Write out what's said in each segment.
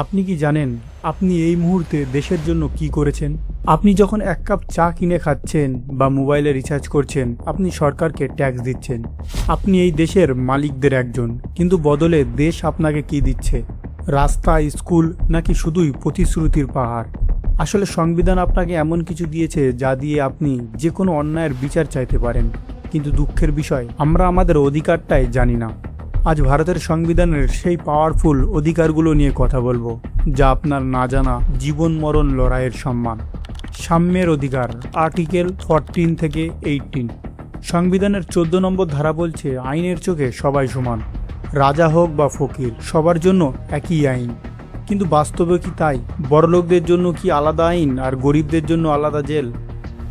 আপনি কি জানেন আপনি এই মুহূর্তে দেশের জন্য কি করেছেন? আপনি যখন এক কাপ চা কিনে খাচ্ছেন বা মোবাইলে রিচার্জ করছেন, আপনি সরকারকে ট্যাক্স দিচ্ছেন। আপনি এই দেশের মালিকদের একজন, কিন্তু বদলে দেশ আপনাকে কি দিচ্ছে? রাস্তা, স্কুল, নাকি শুধুই প্রতিশ্রুতির পাহাড়? আসলে সংবিধান আপনাকে এমন কিছু দিয়েছে যা দিয়ে আপনি যে কোনো অন্যায়ের বিচার চাইতে পারেন, কিন্তু দুঃখের বিষয় আমরা আমাদের অধিকারটাই জানি না। আজ ভারতের সংবিধানের সেই পাওয়ারফুল অধিকারগুলো নিয়ে কথা বলবো, যা আপনার না জানা জীবন মরণ লড়াইয়ের সম্মান। সাম্যের অধিকার, আর্টিকেল 14 থেকে 18। সংবিধানের 14 নম্বর ধারা বলছে, আইনের চোখে সবাই সমান, রাজা হোক বা ফকির, সবার জন্য একই আইন। কিন্তু বাস্তবে কি তাই? বড়লোকদের জন্য কি আলাদা আইন আর গরিবদের জন্য আলাদা জেল?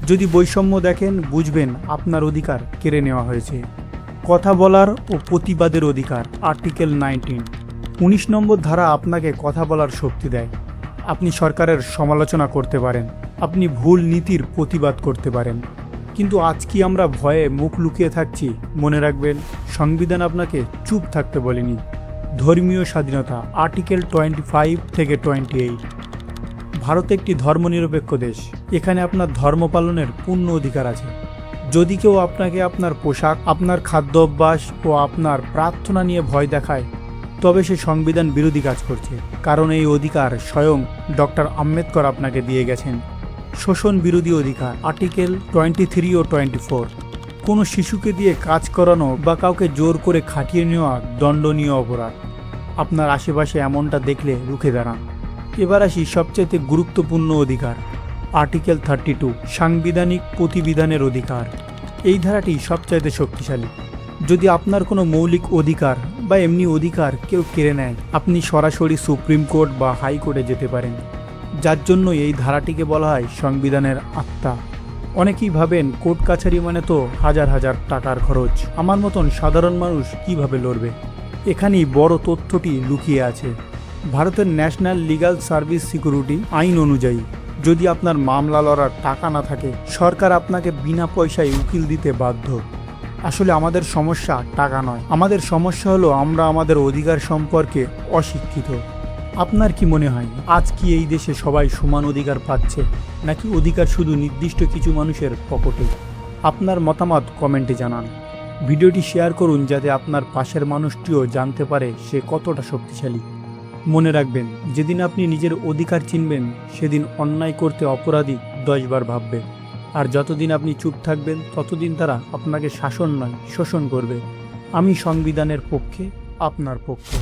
যদি বৈষম্য দেখেন, বুঝবেন আপনার অধিকার কেড়ে নেওয়া হয়েছে। কথা বলার ও প্রতিবাদের অধিকার, আর্টিকেল 19। 19 নম্বর ধারা আপনাকে কথা বলার শক্তি দেয়। আপনি সরকারের সমালোচনা করতে পারেন, আপনি ভুল নীতির প্রতিবাদ করতে পারেন। কিন্তু আজ কি আমরা ভয়ে মুখ লুকিয়ে থাকছি? মনে রাখবেন, সংবিধান আপনাকে চুপ থাকতে বলেনি। ধর্মীয় স্বাধীনতা, আর্টিকেল 25 থেকে 28। ভারত একটি ধর্মনিরপেক্ষ দেশ। এখানে আপনার ধর্ম পালনের পূর্ণ অধিকার আছে। যদি কেউ আপনাকে আপনার পোশাক, আপনার খাদ্য অভ্যাস ও আপনার প্রার্থনা নিয়ে ভয় দেখায়, তবে সে সংবিধান বিরোধী কাজ করছে। কারণ এই অধিকার স্বয়ং ডক্টর আম্বেদকর আপনাকে দিয়ে গেছেন। শোষণ বিরোধী অধিকার, আর্টিকেল 23 ও 24। কোনো শিশুকে দিয়ে কাজ করানো বা কাউকে জোর করে খাটিয়ে নেওয়া দণ্ডনীয় অপরাধ। আপনার আশেপাশে এমনটা দেখলে রুখে দাঁড়ান। এবার আসি সবচেয়ে গুরুত্বপূর্ণ অধিকার, আর্টিকেল 32, সাংবিধানিক প্রতিবিধানের অধিকার। এই ধারাটি সবচাইতে শক্তিশালী। যদি আপনার কোনো মৌলিক অধিকার বা এমনি অধিকার কেউ কেড়ে নেয়, আপনি সরাসরি সুপ্রিম কোর্ট বা হাইকোর্টে যেতে পারেন, যার জন্য এই ধারাটিকে বলা হয় সংবিধানের আত্মা। অনেকেই ভাবেন কোর্ট কাছারি মানে তো হাজার হাজার টাকার খরচ, আমার মতন সাধারণ মানুষ কিভাবে লড়বে? এখানেই বড় তথ্যটি লুকিয়ে আছে। ভারতের ন্যাশনাল লিগ্যাল সার্ভিস সিকিউরিটি আইন অনুযায়ী যদি আপনার মামলা লড়ার টাকা না থাকে, সরকার আপনাকে বিনা পয়সায় উকিল দিতে বাধ্য। আসলে আমাদের সমস্যা টাকা নয়, আমাদের সমস্যা হলো আমরা আমাদের অধিকার সম্পর্কে অশিক্ষিত। আপনার কি মনে হয়, আজ কি এই দেশে সবাই সমান অধিকার পাচ্ছে, নাকি অধিকার শুধু নির্দিষ্ট কিছু মানুষের পকেটে? আপনার মতামত কমেন্টে জানান। ভিডিওটি শেয়ার করুন যাতে আপনার পাশের মানুষটিও জানতে পারে সে কতটা শক্তিশালী। মনে রাখবেন, যেদিন আপনি নিজের অধিকার চিনবেন, সেদিন অন্যায় করতে অপরাধী 10 বার ভাববে। আর যতদিন আপনি চুপ থাকবেন, ততদিন তারা আপনাকে শাসন নয়, শোষণ করবে। আমি সংবিধানের পক্ষে, আপনার পক্ষে।